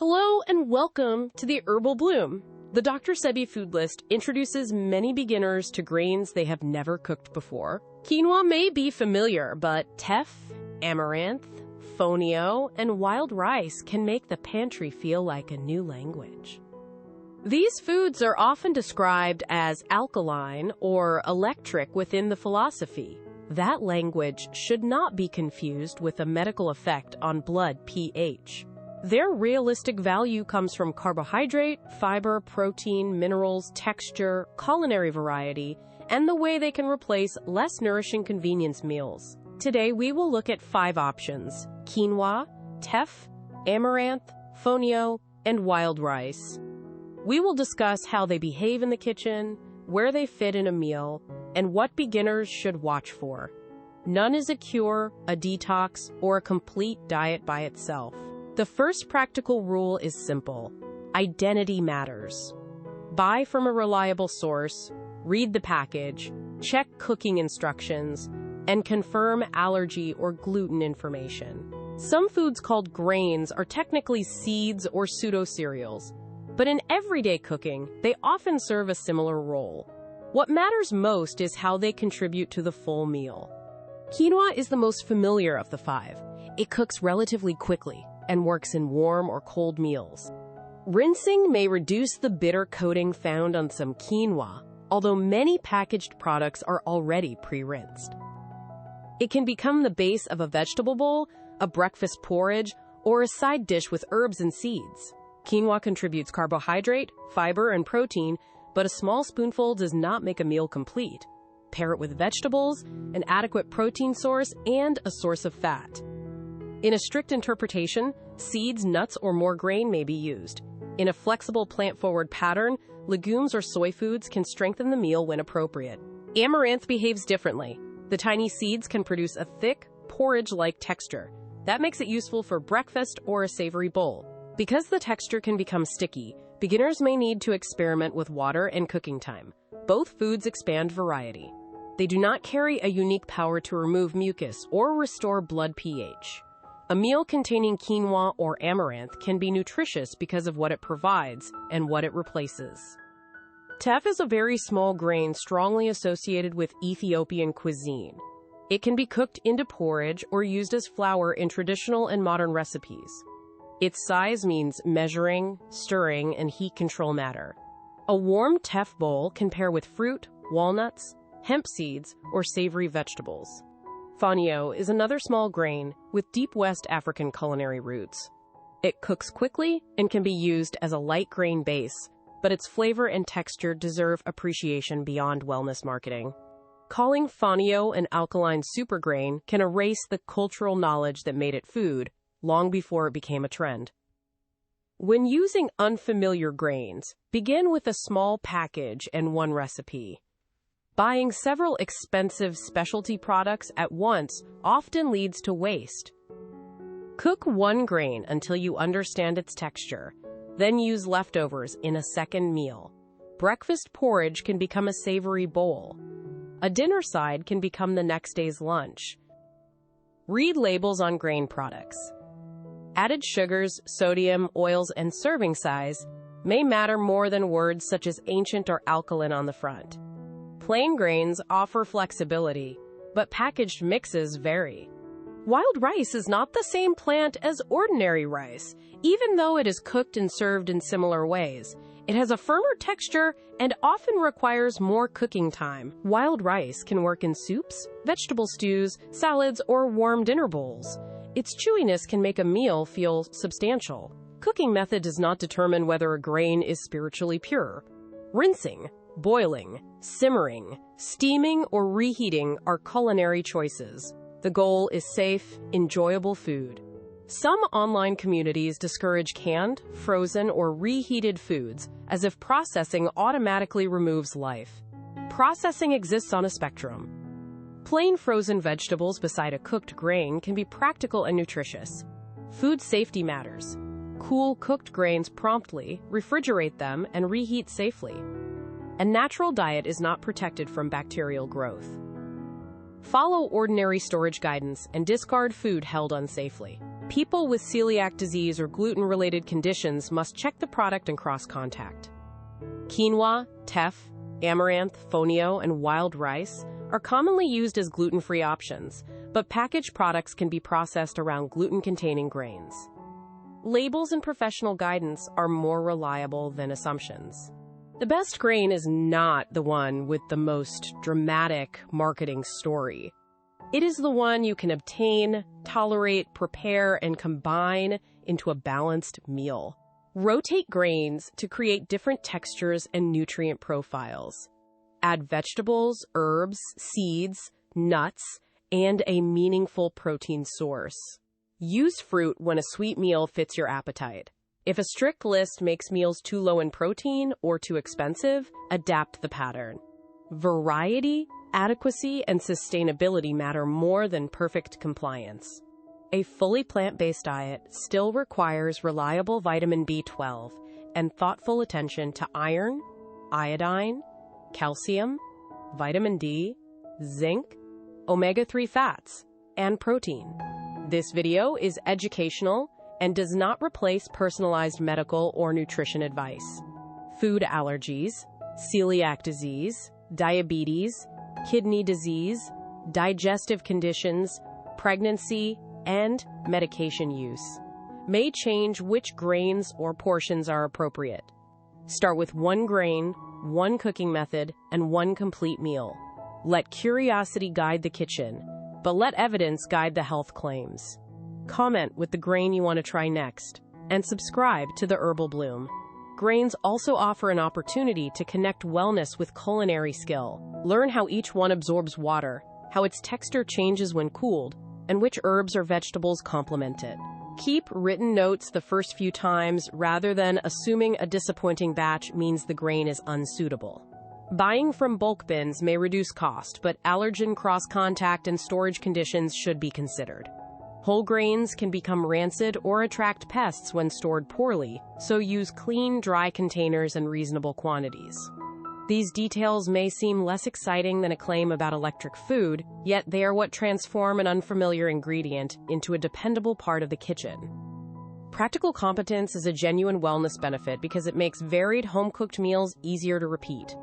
Hello and welcome to the Herbal Bloom. The Dr. Sebi food list introduces many beginners to grains they have never cooked before. Quinoa may be familiar, but teff, amaranth, fonio, and wild rice can make the pantry feel like a new language. These foods are often described as alkaline or electric within the philosophy. That language should not be confused with a medical effect on blood pH. Their realistic value comes from carbohydrate, fiber, protein, minerals, texture, culinary variety, and the way they can replace less nourishing convenience meals. Today, we will look at 5 options: quinoa, teff, amaranth, fonio, and wild rice. We will discuss how they behave in the kitchen, where they fit in a meal, and what beginners should watch for. None is a cure, a detox, or a complete diet by itself. The first practical rule is simple: identity matters. Buy from a reliable source, read the package, check cooking instructions, and confirm allergy or gluten information. Some foods called grains are technically seeds or pseudo-cereals, but in everyday cooking, they often serve a similar role. What matters most is how they contribute to the full meal. Quinoa is the most familiar of the 5. It cooks relatively quickly and works in warm or cold meals. Rinsing may reduce the bitter coating found on some quinoa, although many packaged products are already pre-rinsed. It can become the base of a vegetable bowl, a breakfast porridge, or a side dish with herbs and seeds. Quinoa contributes carbohydrate, fiber, and protein, but a small spoonful does not make a meal complete. Pair it with vegetables, an adequate protein source, and a source of fat. In a strict interpretation, seeds, nuts, or more grain may be used. In a flexible plant-forward pattern, legumes or soy foods can strengthen the meal when appropriate. Amaranth behaves differently. The tiny seeds can produce a thick, porridge-like texture. That makes it useful for breakfast or a savory bowl. Because the texture can become sticky, beginners may need to experiment with water and cooking time. Both foods expand variety. They do not carry a unique power to remove mucus or restore blood pH. A meal containing quinoa or amaranth can be nutritious because of what it provides and what it replaces. Teff is a very small grain strongly associated with Ethiopian cuisine. It can be cooked into porridge or used as flour in traditional and modern recipes. Its size means measuring, stirring, and heat control matter. A warm teff bowl can pair with fruit, walnuts, hemp seeds, or savory vegetables. Fonio is another small grain with deep West African culinary roots. It cooks quickly and can be used as a light grain base, but its flavor and texture deserve appreciation beyond wellness marketing. Calling fonio an alkaline supergrain can erase the cultural knowledge that made it food long before it became a trend. When using unfamiliar grains, begin with a small package and one recipe. Buying several expensive specialty products at once often leads to waste. Cook one grain until you understand its texture, then use leftovers in a second meal. Breakfast porridge can become a savory bowl. A dinner side can become the next day's lunch. Read labels on grain products. Added sugars, sodium, oils, and serving size may matter more than words such as ancient or alkaline on the front. Plain grains offer flexibility, but packaged mixes vary. Wild rice is not the same plant as ordinary rice, even though it is cooked and served in similar ways. It has a firmer texture and often requires more cooking time. Wild rice can work in soups, vegetable stews, salads, or warm dinner bowls. Its chewiness can make a meal feel substantial. Cooking method does not determine whether a grain is spiritually pure. Rinsing, boiling, simmering, steaming, or reheating are culinary choices. The goal is safe, enjoyable food. Some online communities discourage canned, frozen, or reheated foods as if processing automatically removes life. Processing exists on a spectrum. Plain frozen vegetables beside a cooked grain can be practical and nutritious. Food safety matters. Cool cooked grains promptly, refrigerate them, and reheat safely. A natural diet is not protected from bacterial growth. Follow ordinary storage guidance and discard food held unsafely. People with celiac disease or gluten-related conditions must check the product and cross-contact. Quinoa, teff, amaranth, fonio, and wild rice are commonly used as gluten-free options, but packaged products can be processed around gluten-containing grains. Labels and professional guidance are more reliable than assumptions. The best grain is not the one with the most dramatic marketing story. It is the one you can obtain, tolerate, prepare, and combine into a balanced meal. Rotate grains to create different textures and nutrient profiles. Add vegetables, herbs, seeds, nuts, and a meaningful protein source. Use fruit when a sweet meal fits your appetite. If a strict list makes meals too low in protein or too expensive, adapt the pattern. Variety, adequacy, and sustainability matter more than perfect compliance. A fully plant-based diet still requires reliable vitamin B12 and thoughtful attention to iron, iodine, calcium, vitamin D, zinc, omega-3 fats, and protein. This video is educational and does not replace personalized medical or nutrition advice. Food allergies, celiac disease, diabetes, kidney disease, digestive conditions, pregnancy, and medication use may change which grains or portions are appropriate. Start with one grain, one cooking method, and one complete meal. Let curiosity guide the kitchen, but let evidence guide the health claims. Comment with the grain you want to try next, and subscribe to the Herbal Bloom. Grains also offer an opportunity to connect wellness with culinary skill. Learn how each one absorbs water, how its texture changes when cooled, and which herbs or vegetables complement it. Keep written notes the first few times rather than assuming a disappointing batch means the grain is unsuitable. Buying from bulk bins may reduce cost, but allergen cross-contact and storage conditions should be considered. Whole grains can become rancid or attract pests when stored poorly, so use clean, dry containers and reasonable quantities. These details may seem less exciting than a claim about electric food, yet they are what transform an unfamiliar ingredient into a dependable part of the kitchen. Practical competence is a genuine wellness benefit because it makes varied home-cooked meals easier to repeat.